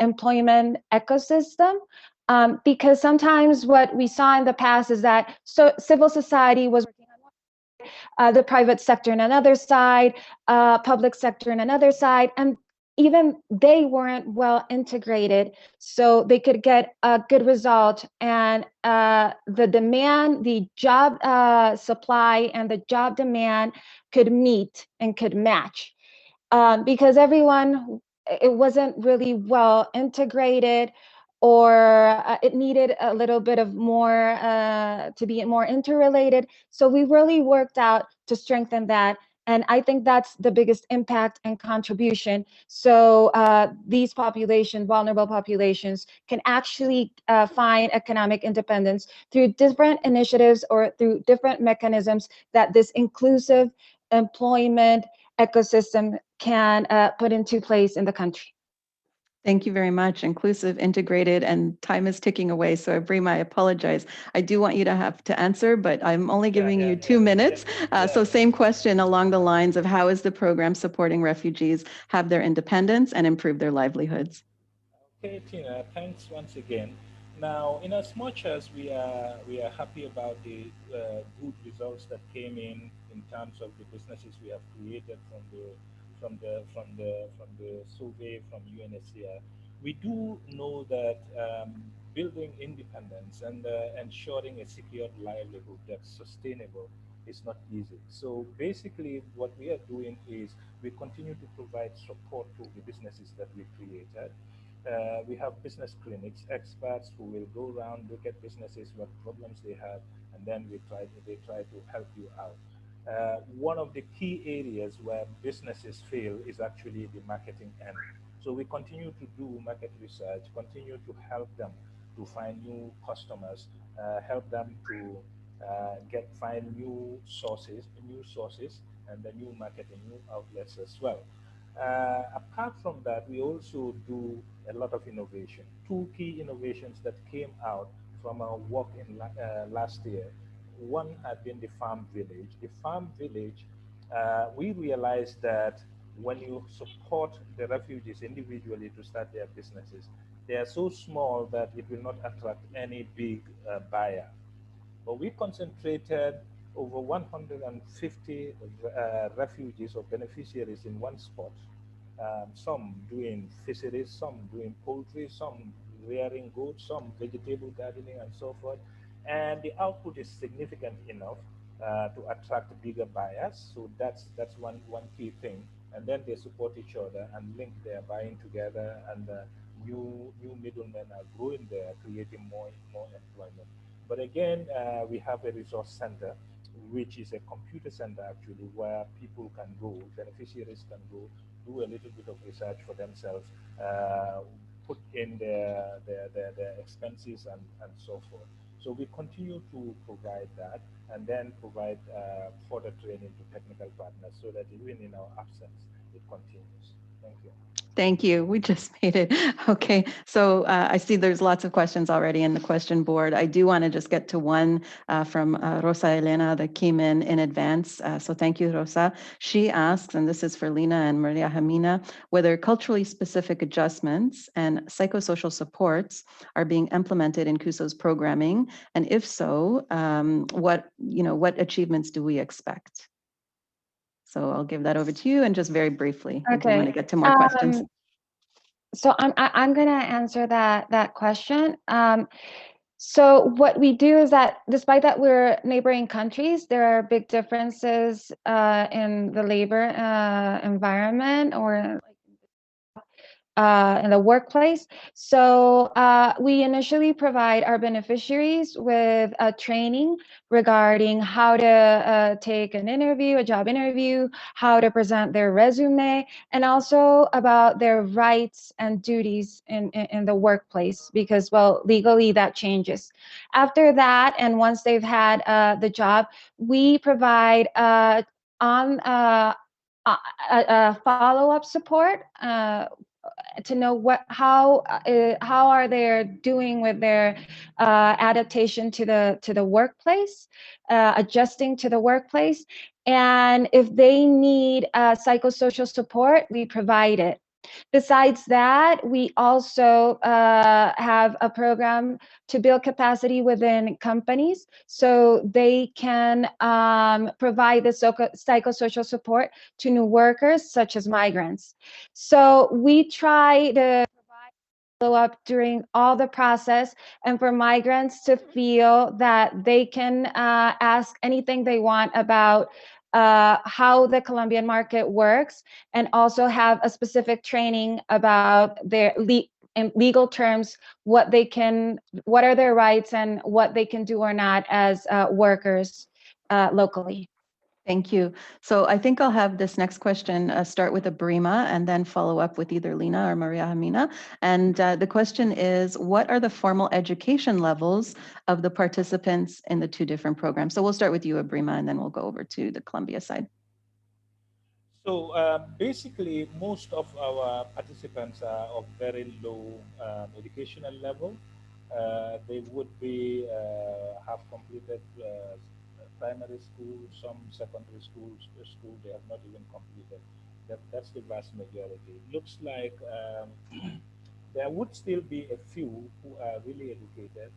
employment ecosystem. Because sometimes what we saw in the past is that civil society was working on the private sector on another side, public sector on another side, and even they weren't well integrated, so they could get a good result, and the demand, the job supply and the job demand could meet and could match, because everyone, it wasn't really well integrated, or it needed a little bit of more to be more interrelated. So we really worked out to strengthen that. And I think that's the biggest impact and contribution. So these populations, vulnerable populations, can actually find economic independence through different initiatives or through different mechanisms that this inclusive employment ecosystem can put into place in the country. Thank you very much. Inclusive, integrated, and time is ticking away. So Abrima, I apologize. I do want you to have to answer, but I'm only giving you 2 minutes. So same question along the lines of how is the program supporting refugees have their independence and improve their livelihoods? Okay, Tina, thanks once again. Now, in as much as we are happy about the good results that came in terms of the businesses we have created from the survey from UNHCR, we do know that building independence and ensuring a secured livelihood that's sustainable is not easy. So basically, what we are doing is we continue to provide support to the businesses that we created. We have business clinics, experts who will go around, look at businesses, what problems they have, and then they try to help you out. One of the key areas where businesses fail is actually the marketing end. So we continue to do market research, continue to help them to find new customers, help them to find new sources, and the new marketing, new outlets as well. Apart from that, we also do a lot of innovation. Two key innovations that came out from our work in last year. One had been the farm village. The farm village, we realized that when you support the refugees individually to start their businesses, they are so small that it will not attract any big buyer. But we concentrated over 150 refugees or beneficiaries in one spot. Some doing fisheries, some doing poultry, some rearing goats, some vegetable gardening, and so forth. And the output is significant enough to attract bigger buyers. So that's one key thing. And then they support each other and link their buying together, and new middlemen are growing there, creating more employment. But again, we have a resource center, which is a computer center actually, where people can go, beneficiaries can go, do a little bit of research for themselves, put in their expenses and so forth. So we continue to provide that, and then provide further training to technical partners, so that even in our absence, it continues. Thank you. Thank you. We just made it. Okay. So I see there's lots of questions already in the question board. I do want to just get to one from Rosa Elena that came in advance. So thank you, Rosa. She asks, and this is for Lena and Maria Jamina, whether culturally specific adjustments and psychosocial supports are being implemented in Cuso's programming, and if so, what achievements do we expect? So I'll give that over to you, and just very briefly, I do want to get to more questions. So I'm going to answer that question. So what we do is that despite that we're neighboring countries, there are big differences in the labor environment or in the workplace. So we initially provide our beneficiaries with a training regarding how to take an interview, a job interview, how to present their resume, and also about their rights and duties in the workplace, because, well, legally that changes. After that, and once they've had the job, we provide on follow-up support to know how are they doing with their adaptation to the workplace, adjusting to the workplace, and if they need psychosocial support, we provide it. Besides that, we also have a program to build capacity within companies so they can provide the psychosocial support to new workers, such as migrants. So we try to follow up during all the process, and for migrants to feel that they can ask anything they want about how the Colombian market works, and also have a specific training about their in legal terms, what are their rights and what they can do or not as workers locally. Thank you. So I think I'll have this next question start with Abrima and then follow up with either Lena or Maria Jamina. And the question is, what are the formal education levels of the participants in the two different programs? So we'll start with you, Abrima, and then we'll go over to the Colombia side. So basically, most of our participants are of very low educational level. They would be have completed primary school, some secondary schools. They have not even completed. That's the vast majority. Looks like there would still be a few who are really educated.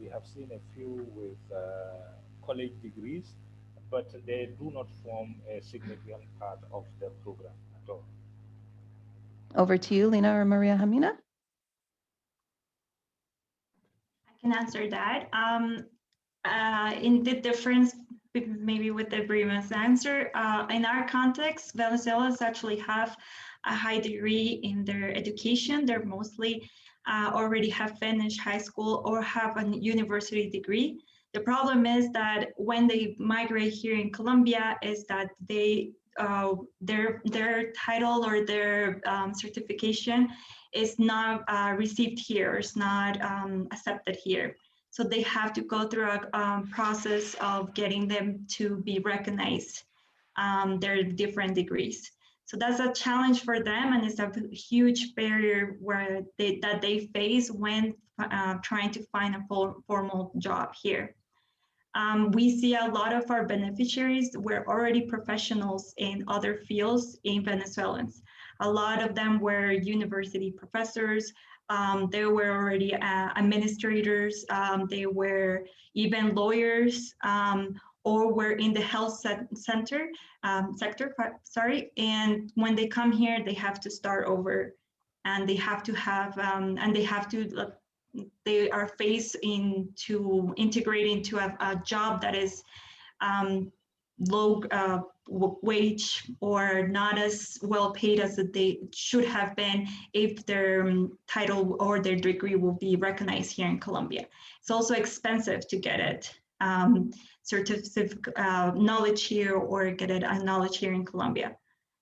We have seen a few with college degrees, but they do not form a significant part of the program at all. Over to you, Lena or Maria Jamina. I can answer that. In the difference, maybe with the Brima's answer, in our context, Venezuelans actually have a high degree in their education. They're mostly already have finished high school or have a university degree. The problem is that when they migrate here in Colombia, is that they their title or their certification is not received here, is not accepted here. So they have to go through a process of getting them to be recognized, their different degrees. So that's a challenge for them, and it's a huge barrier that they face when trying to find a formal job here. We see a lot of our beneficiaries were already professionals in other fields in Venezuelans. A lot of them were university professors. They were already administrators. They were even lawyers, or were in the health sector. And when they come here, they have to start over, and they have to have, they are faced into integrate into a job that is low wage or not as well paid as they should have been if their title or their degree will be recognized here in Colombia. It's also expensive to get it certificate knowledge here or get it knowledge here in Colombia.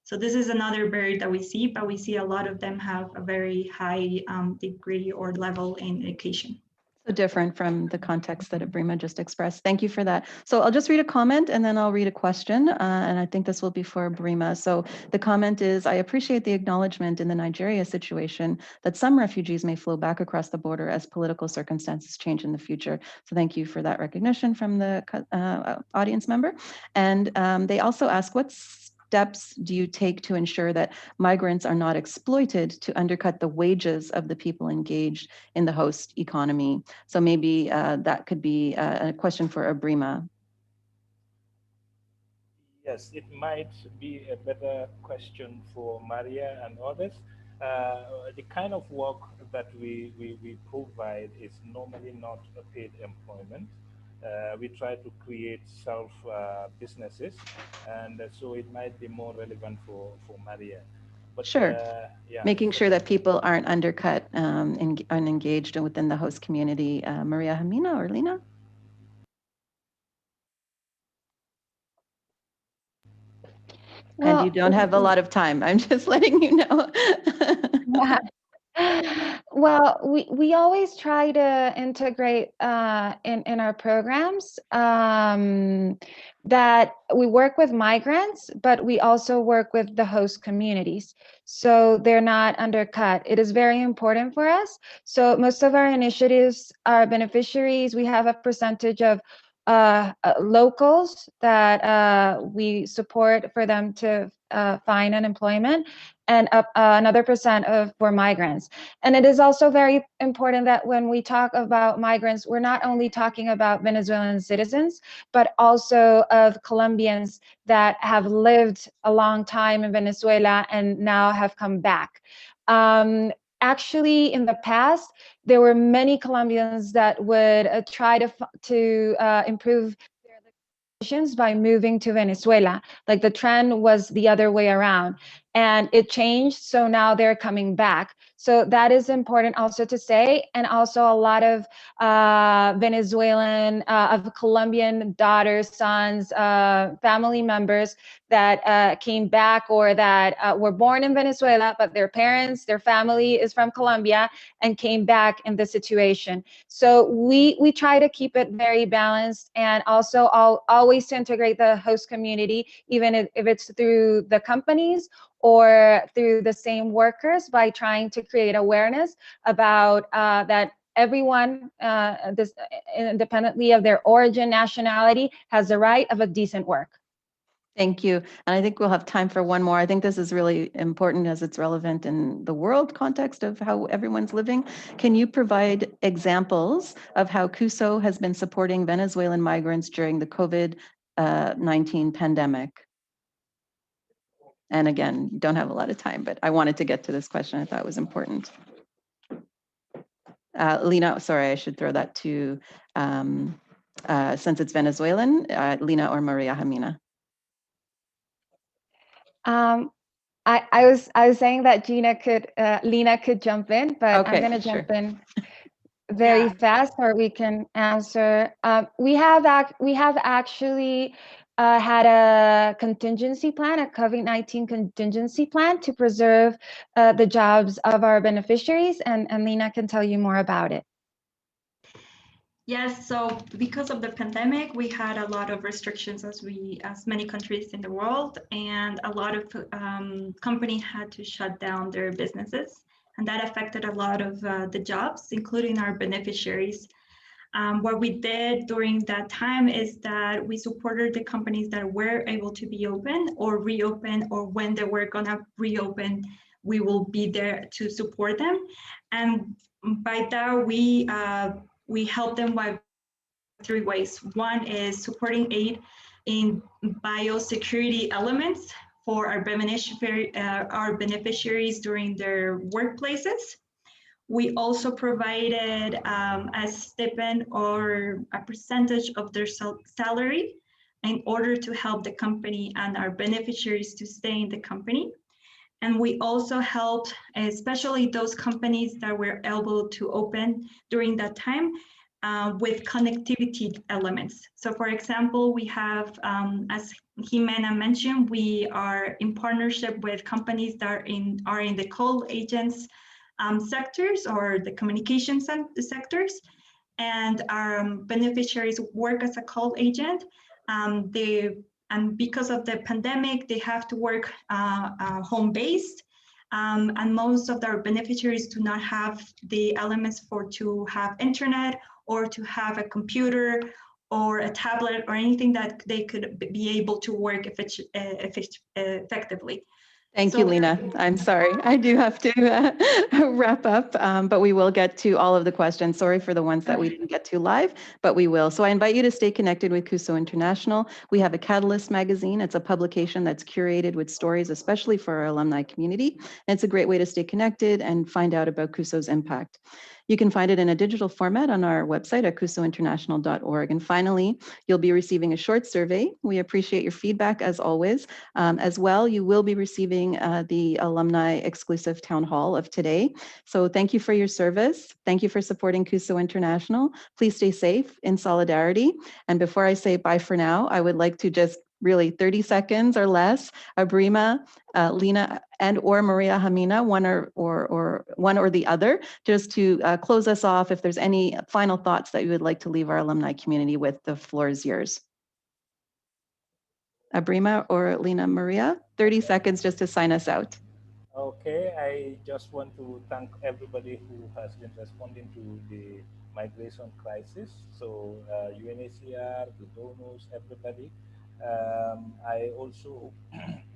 So this is another barrier that we see, but we see a lot of them have a very high degree or level in education. So different from the context that Abrima just expressed. Thank you for that. So I'll just read a comment and then I'll read a question. And I think this will be for Abrima. So the comment is, I appreciate the acknowledgement in the Nigeria situation that some refugees may flow back across the border as political circumstances change in the future. So thank you for that recognition from the audience member. And they also ask, what steps do you take to ensure that migrants are not exploited to undercut the wages of the people engaged in the host economy? So maybe that could be a question for Abrima. Yes, it might be a better question for Maria and others. the kind of work that we provide is normally not a paid employment. We try to create self businesses, and so it might be more relevant for Maria. But Sure. yeah, Making but, sure that people aren't undercut and unengaged within the host community. Maria Hamina or Lena? And you don't have a lot of time. I'm just letting you know. Well, we always try to integrate in our programs that we work with migrants, but we also work with the host communities, so they're not undercut. It is very important for us. So most of our initiatives are beneficiaries. We have a percentage of locals that we support for them to find an employment, and another percent for migrants. And it is also very important that when we talk about migrants, we're not only talking about Venezuelan citizens, but also of Colombians that have lived a long time in Venezuela and now have come back. Actually, in the past, there were many Colombians that would try to improve their conditions by moving to Venezuela. Like the trend was the other way around, and it changed. So now they're coming back. So that is important also to say. And also a lot of Venezuelan, of Colombian daughters, sons, family members that came back, or that were born in Venezuela, but their parents, their family is from Colombia and came back in this situation. So we try to keep it very balanced, and also always to integrate the host community, even if it's through the companies or through the same workers, by trying to create awareness about that everyone, independently of their origin, nationality, has the right of a decent work. Thank you. And I think we'll have time for one more. I think this is really important as it's relevant in the world context of how everyone's living. Can you provide examples of how Cuso has been supporting Venezuelan migrants during the COVID-19 pandemic? And again, you don't have a lot of time, but I wanted to get to this question. I thought it was important. Lena, sorry, I should throw that to, since it's Venezuelan, Lena or Maria Hamina. I was saying that Lena could jump in, but okay, I'm going to jump in very fast, or we can answer. We have actually had a contingency plan, a COVID-19 contingency plan, to preserve the jobs of our beneficiaries, and Lena can tell you more about it. Yes, so because of the pandemic, we had a lot of restrictions as many countries in the world, and a lot of companies had to shut down their businesses, and that affected a lot of the jobs, including our beneficiaries. What we did during that time is that we supported the companies that were able to be open or reopen, or when they were gonna reopen, we will be there to support them. And by that, we help them by 3 ways. One is supporting aid in biosecurity elements for our beneficiaries during their workplaces. We also provided a stipend or a percentage of their salary in order to help the company and our beneficiaries to stay in the company. And we also helped, especially those companies that were able to open during that time, with connectivity elements. So for example, we have, as Jimena mentioned, we are in partnership with companies that are in the call agents sectors, or the communication sectors, and our beneficiaries work as a call agent. And because of the pandemic, they have to work home-based, and most of their beneficiaries do not have the elements to have internet, or to have a computer or a tablet or anything that they could be able to work effectively. Thank So you, Lena. I'm sorry. I do have to wrap up, but we will get to all of the questions. Sorry for the ones that we didn't get to live, but we will. So I invite you to stay connected with Cuso International. We have a Catalyst magazine. It's a publication that's curated with stories, especially for our alumni community. And it's a great way to stay connected and find out about Cuso's impact. You can find it in a digital format on our website at cusointernational.org. And finally, you'll be receiving a short survey. We appreciate your feedback as always. As well, you will be receiving the alumni exclusive town hall of today. So thank you for your service. Thank you for supporting Cuso International. Please stay safe in solidarity. And before I say bye for now, I would like to just really 30 seconds or less, Abrima, Lena, and or Maria Hamina, one or the other, just to close us off. If there's any final thoughts that you would like to leave our alumni community with, the floor is yours. Abrima or Lena Maria, 30 seconds just to sign us out. Okay, I just want to thank everybody who has been responding to the migration crisis. So UNHCR, the donors, everybody. I also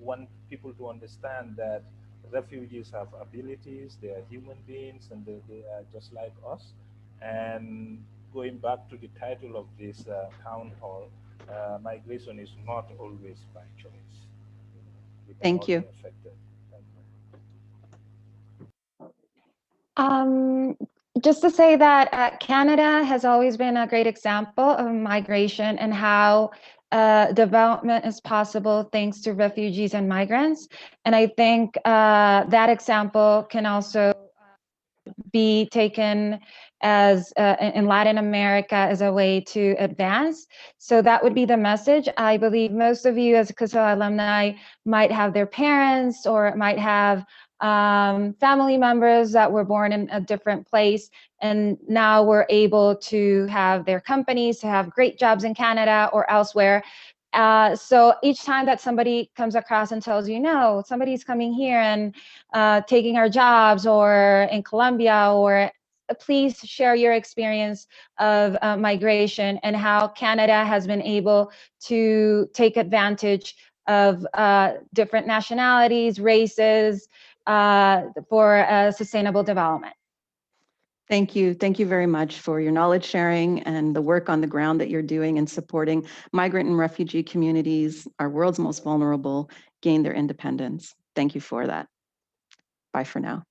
want people to understand that refugees have abilities, they are human beings, and they are just like us. And going back to the title of this town hall, migration is not always by choice. We can Thank all you. be affected. Thank you. Just to say that Canada has always been a great example of migration and how development is possible thanks to refugees and migrants. And I think that example can also be taken as in Latin America as a way to advance. So that would be the message. I believe most of you as Cuso alumni might have their parents or might have family members that were born in a different place, and now we're able to have their companies, to have great jobs in Canada or elsewhere. So each time that somebody comes across and tells you, no, somebody's coming here and taking our jobs, or in Colombia, or please share your experience of migration and how Canada has been able to take advantage of different nationalities, races, for sustainable development. Thank you. Thank you very much for your knowledge sharing and the work on the ground that you're doing in supporting migrant and refugee communities, our world's most vulnerable, gain their independence. Thank you for that. Bye for now.